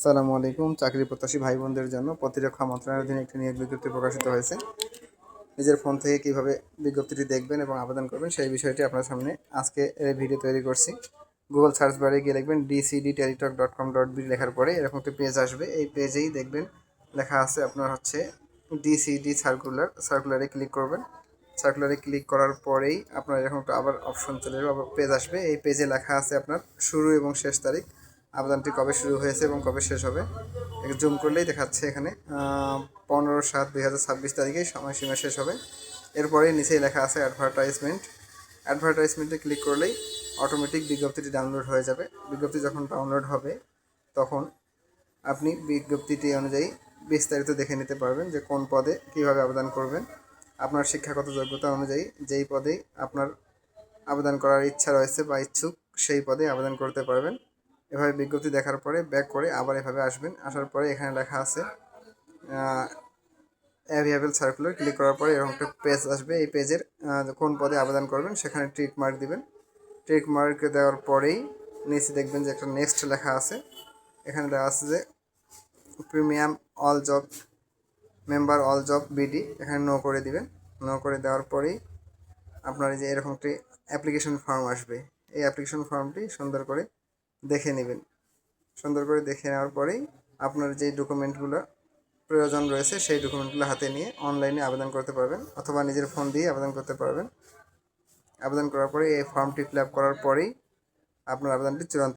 আসসালামু আলাইকুম। চাকরি প্রত্যাশী ভাই বোনদের জন্য প্রতিরক্ষা মন্ত্রণালয়ের অধীনে একটি নিয়োগ বিজ্ঞপ্তি প্রকাশিত হয়েছে। নিজের ফোন থেকে কিভাবে বিজ্ঞপ্তিটি দেখবেন এবং আবেদন করবেন সেই বিষয়টি আপনার সামনে আজকে এই ভিডিও তৈরি করছি। গুগল সার্চ বারে গিয়ে লিখবেন dcdteletalk.com.bd লেখার পরে এরকম একটি পেজ আসবে। এই পেজেই দেখবেন লেখা আছে আপনার ডিসিডি সার্কুলারে ক্লিক করবেন। সার্কুলারে ক্লিক করার পরেই আপনার এরকম একটা আবার অপশন চলে যাবে, আবার পেজ আসবে। এই পেজে লেখা আছে আপনার শুরু এবং শেষ তারিখ, আবেদনটি কবে শুরু হয়েছে এবং কবে শেষ হবে। জুম করলেই দেখাচ্ছে এখানে 15/7/2026 তারিখেই সময়সীমা শেষ হবে। এরপরে নিচেই লেখা আছে অ্যাডভার্টাইজমেন্টে ক্লিক করলেই অটোমেটিক বিজ্ঞপ্তিটি ডাউনলোড হয়ে যাবে। বিজ্ঞপ্তি যখন ডাউনলোড হবে তখন আপনি বিজ্ঞপ্তিটি অনুযায়ী বিস্তারিত দেখে নিতে পারবেন যে কোন পদে কীভাবে আবেদন করবেন। আপনার শিক্ষাগত যোগ্যতা অনুযায়ী যেই পদে আপনার আবেদন করার ইচ্ছা রয়েছে বা ইচ্ছুক সেই পদে আবেদন করতে পারবেন। এভাবে বিজ্ঞপ্তি দেখার পরে ব্যাক করে আবার এভাবে আসবেন। আসার পরে এখানে লেখা আছে অ্যাভেলেবল সার্কুলার, ক্লিক করার পরে এরকম একটা পেজ আসবে। এই পেজের কোন পদে আবেদন করবেন সেখানে টিক মার্ক দিবেন। টিক মার্ক দেওয়ার পরেই নিচে দেখবেন যে একটা নেক্সট লেখা আছে। এখানে দেওয়া আছে যে premium all job member all job BD, এখানে নো করে দিবেন। নো করে দেওয়ার পরেই আপনার যে এরকম একটি অ্যাপ্লিকেশন ফর্ম আসবে। এই অ্যাপ্লিকেশন ফর্মটি সুন্দর করে দেখে নেবেন। সুন্দর করে দেখে নেওয়ার পরেই আপনার যে ডকুমেন্টগুলো প্রয়োজন রয়েছে সেই ডকুমেন্টগুলো হাতে নিয়ে অনলাইনে আবেদন করতে পারবেন, অথবা নিজের ফোন দিয়ে আবেদন করতে পারবেন। আবেদন করার পরে এই ফর্মটি ফিল আপ করার পরেই আপনার আবেদনটি চূড়ান্ত